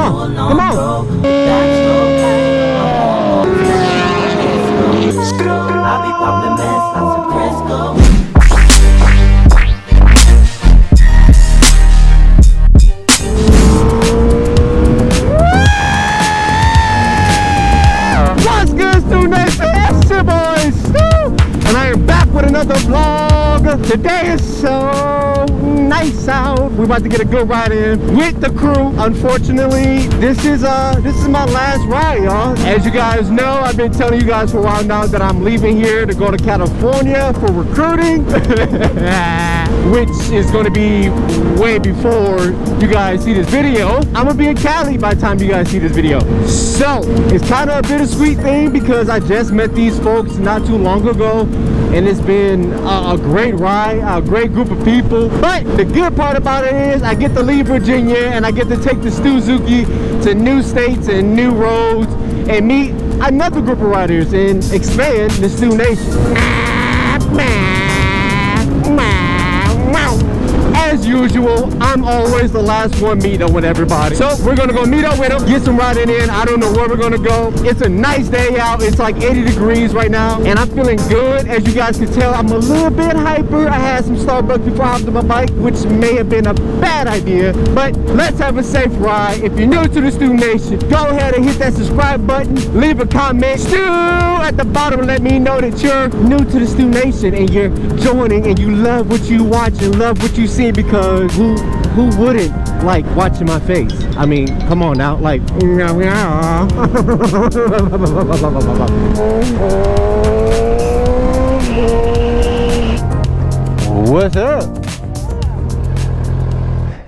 on, come on. I'll be popping mess like some Crisco. What's good, Stu Nation? It's your boy Stu, and I am back with another vlog. Today is so nice out. We're about to get a good ride in with the crew. Unfortunately, this is my last ride, y'all. As you guys know, I've been telling you guys for a while now that I'm leaving here to go to California for recruiting, which is going to be way before you guys see this video. I'm gonna be in Cali by the time you guys see this video. So it's kind of a bittersweet thing because I just met these folks not too long ago, and it's been a great ride, a great group of people. But the good part about it is I get to leave Virginia and I get to take the Suzuki to new states and new roads and meet another group of riders and expand the Stu Nation. As usual, I'm always the last one meeting up with everybody. So we're gonna go meet up with them, get some riding in. I don't know where we're gonna go. It's a nice day out. It's like 80 degrees right now, and I'm feeling good. As you guys can tell, I'm a little bit hyper. I had some Starbucks before I hopped on my bike, which may have been a bad idea, but let's have a safe ride. If you're new to the Stu Nation, go ahead and hit that subscribe button, leave a comment, Stu at the bottom, and let me know that you're new to the Stu Nation and you're joining and you love what you watch and love what you see, because who wouldn't like watching my face? I mean, come on now, like what's up?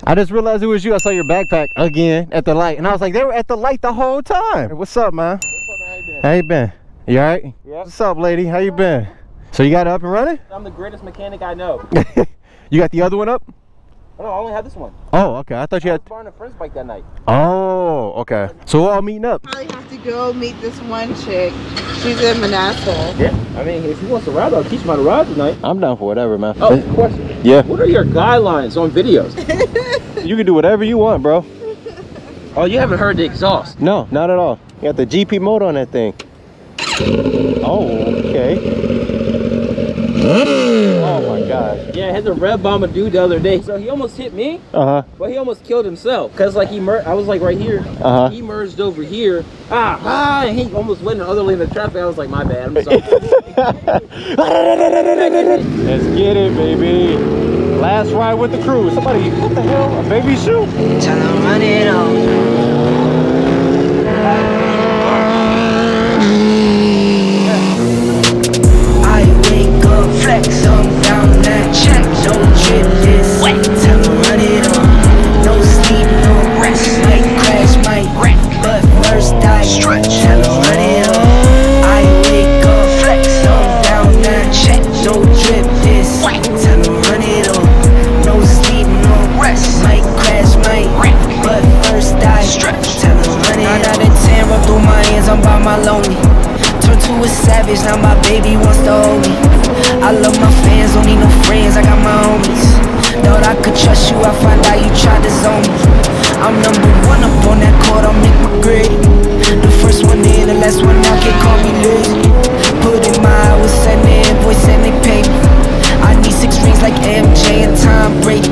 I just realized it was you. I saw your backpack again at the light, and I was like, they were at the light the whole time. What's up, man? What's up, man? How you been? You all right? Yeah. What's up, lady? How you been? So you got it up and running? I'm the greatest mechanic I know. You got the other one up? Oh, no, I only have this one. Oh, okay. I thought you had. I was borrowing a friend's bike that night. Oh, okay. So we're all meeting up. Probably have to go meet this one chick. She's in Manassas. Yeah. I mean, if he wants to ride, I'll teach him how to ride tonight. I'm down for whatever, man. Oh, question. Yeah. What are your guidelines on videos? You can do whatever you want, bro. Oh, you haven't heard the exhaust. No, not at all. You got the GP mode on that thing. Oh, okay. Oh my gosh. Yeah, I had to rev bomb a dude the other day. So he almost hit me, but he almost killed himself. Cause like I was like right here. He merged over here. And he almost went in the other lane of traffic. I was like, my bad, I'm sorry. Let's get it, baby. Last ride with the crew. Somebody, what the hell? A baby shoe? Tell them run it on. Flex on down that check, no drip this wet. Tell them run it on. No sleep, no rest. Might crash, might wreck, but first I stretch. Tell them run it on. I wake up, flex on down that check, no drip this wet. Tell them run it on. No sleep, no rest. Might crash, might wreck, but first I stretch. Tell them run it on. 9 out of 10, rub through my hands, I'm by my lonely. Turned to a savage, now my baby wants to hold me. I love my fans, don't need no friends, I got my homies. Thought I could trust you, I find out you tried to zone me. I'm #1 up on that court, I'll make my grade. The first one in, the last one out, can't call me lazy. Put in my hours, send the invoice and they pay me. I need 6 rings like MJ and Tom Brady.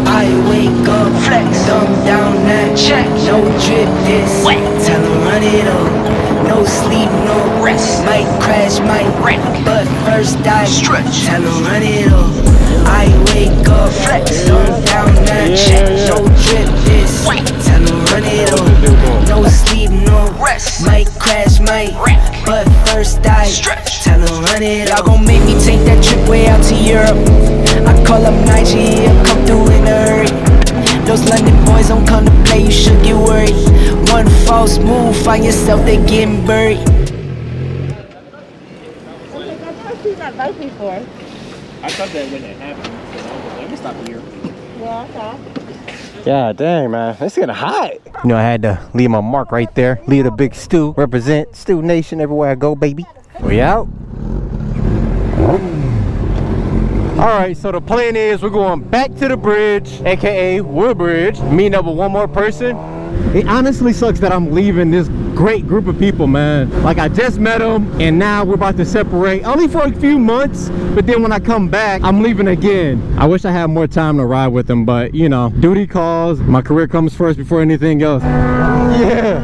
I wake up, flex, thumb down that check. No drip this wet, tell them run it on. No sleep, no rest. Might crash, might wreck, but first I stretch. Tell them run it off. I wake up, flex, thumb down that check. No drip this wet, tell them run it off. No sleep, no rest. Might crash, might wreck, but first I stretch. Tell them run it off. Y'all gon' make me take that trip way out to Europe. I call up Nigeria, come through in a hurry. Those London boys don't come to play, you should get worried. One false move, find yourself, they getting buried. I've never seen that bike before. I thought that when it happened. Let me stop here. Yeah, okay. Yeah, dang, man. It's getting hot. You know, I had to leave my mark right there. Leave the big Stu. Represent Stu Nation everywhere I go, baby. We out. All right, so the plan is we're going back to the bridge, aka Woodbridge, meeting up with one more person. It honestly sucks that I'm leaving this great group of people, man. Like, I just met them and now we're about to separate only for a few months, but then when I come back, I'm leaving again. I wish I had more time to ride with them, but you know, duty calls. My career comes first before anything else. Yeah.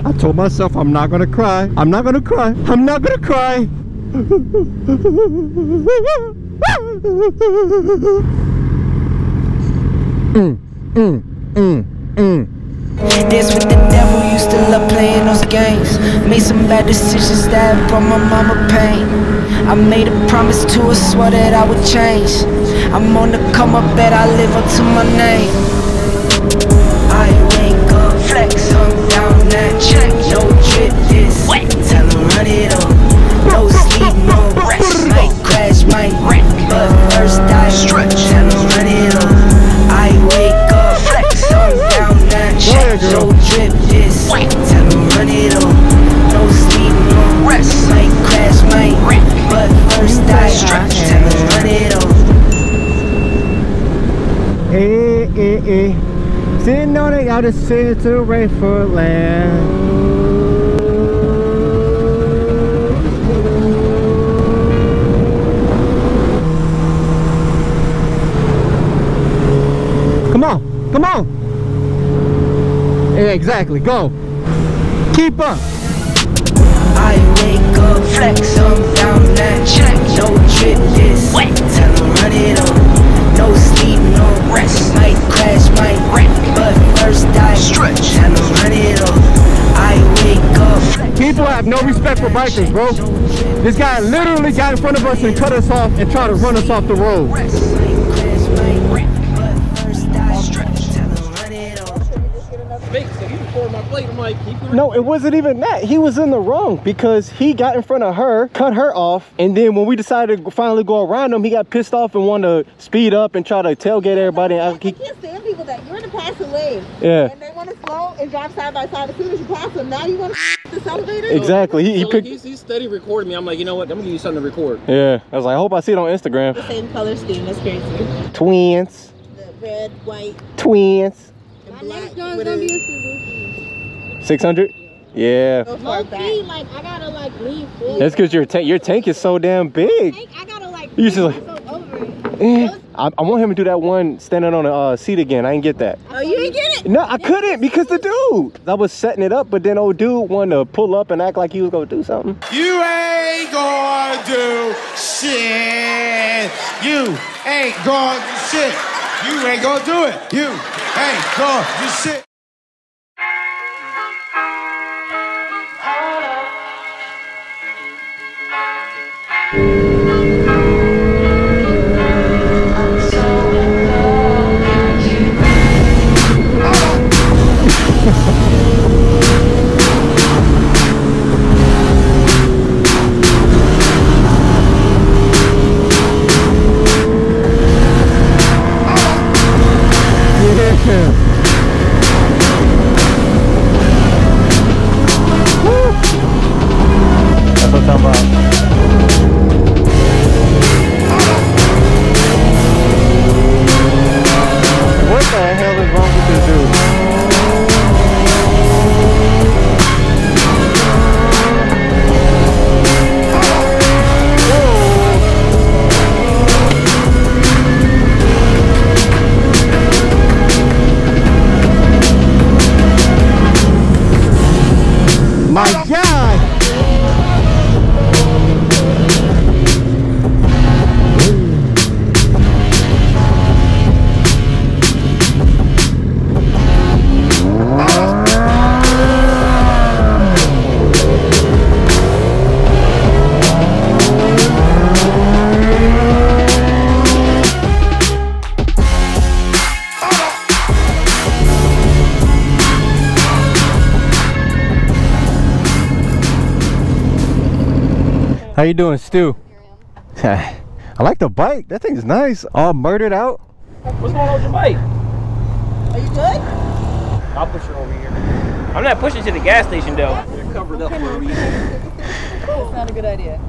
I told myself I'm not gonna cry. I'm not gonna cry. I'm not gonna cry. That's what the devil used to love playing those games. Made some bad decisions that brought my mama pain. I made a promise to her, swore that I would change. I'm on the come up, bet I live up to my name. I wake up, flex up, down that check. No drip, this wet, tell them run it up. No sleep, no rest, might crash, might wreck, but first I stretch, tell them run it up. I wake up, flex up, down that check. No drip, this wet, tell them run it up. No sleep, no rest, might crash, might wreck, but first I stretch, tell them run it up. Hey. Sitting on the outer center, right for land. Come on. Yeah, exactly, go. Keep up. I wake up, flex up, down that check. No drip, this wet, tell them run it up. No sleep, no rest, might crash, might wreck, but first I stretch, tell them run it up. I wake up, flex. People have no respect for bikers, bro. This guy literally got in front of us and cut us off and tried to run us off the road. No, it wasn't even that. He was in the wrong because he got in front of her, cut her off, and then when we decided to finally go around him, he got pissed off and wanted to speed up and try to tailgate everybody. I can't stand people that you're in the passing lane. Yeah. And they want to slow and drive side by side as soon as you pass them. Now you want to this elevator? Exactly. He's steady recording me. I'm like, you know what? I'm gonna give you something to record. Yeah. I was like, I hope I see it on Instagram. The same color scheme. That's crazy. Twins. The red, white, Twins. and black. With a 600? Yeah. like I gotta like lean forward. That's because your tank is so damn big. I gotta like You just like, over it. I want him to do that one standing on a seat again. I didn't get that. Oh, you didn't get it? No, I couldn't because the dude. I was setting it up, but then old dude wanted to pull up and act like he was gonna do something. You ain't gonna do shit. You ain't gonna do shit. You ain't gonna do it. You ain't gonna do shit. That's what I'm talking about. What the hell is wrong with this dude? My God! How you doing, Stu? I like the bike. That thing's nice. All murdered out. What's going on with your bike? Are you good? I'll push her over here. I'm not pushing to the gas station though. They're covered up for a reason. It's not a good idea.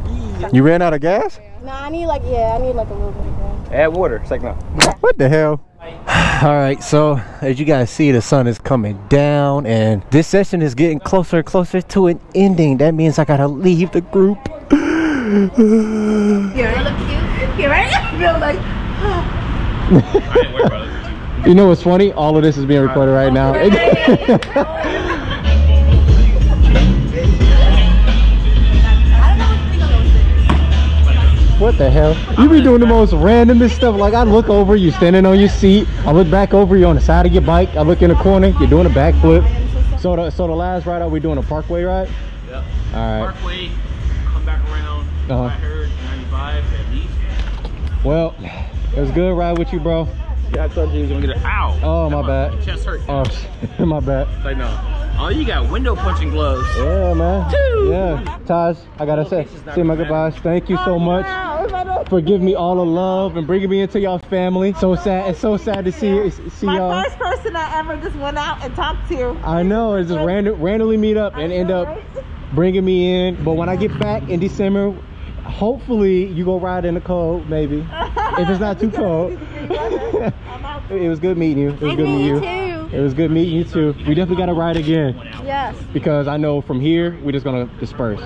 You ran out of gas? No, I need like, I need like a little bit of that. Add water. It's like, no. What the hell? All right, so as you guys see, the sun is coming down and this session is getting closer and closer to an ending. That means I gotta leave the group. You look cute. You're right. I feel like. I didn't worry about it. You know what's funny? All of this is being recorded right now. What the hell? You be doing the most randomest stuff. Like I look over, you standing on your seat. I look back over, you on the side of your bike. I look in the corner, you're doing a backflip. So the last ride, are we doing a parkway ride? Yep. All right. Parkway, come back around. I heard 95 at least. Well, it was good ride with you, bro. Yeah, I told you he was gonna get it. Ow! Oh, my bad. Your chest hurt. Oh, my bad. Like no. Oh, you got window punching gloves. Yeah, man. Dude. Yeah. Taj, I gotta say my goodbyes. Thank you so much for giving me all the love and bringing me into y'all family. So sad. It's so sad to see y'all. My first person I ever just went out and talked to. I know. It's just randomly meet up and end up bringing me in. But when I get back in December, hopefully you go ride in the cold, maybe. If it's not too cold. It was good meeting you. It was good meeting you. It was good meeting you too. We definitely gotta ride again. Yes. Because I know from here we're just gonna disperse.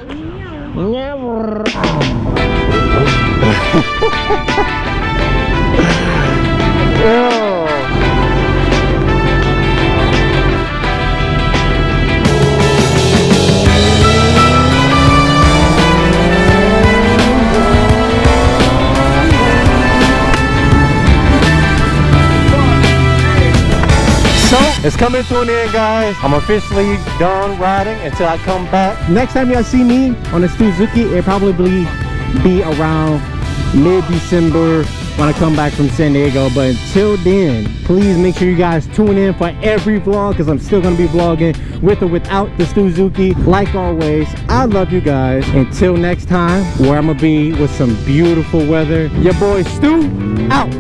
It's coming to an end, guys. I'm officially done riding until I come back. Next time y'all see me on the Suzuki, it'll probably be around mid-December when I come back from San Diego. But until then, please make sure you guys tune in for every vlog because I'm still going to be vlogging with or without the Suzuki. Like always, I love you guys. Until next time, where I'm going to be with some beautiful weather. Your boy Stu, out.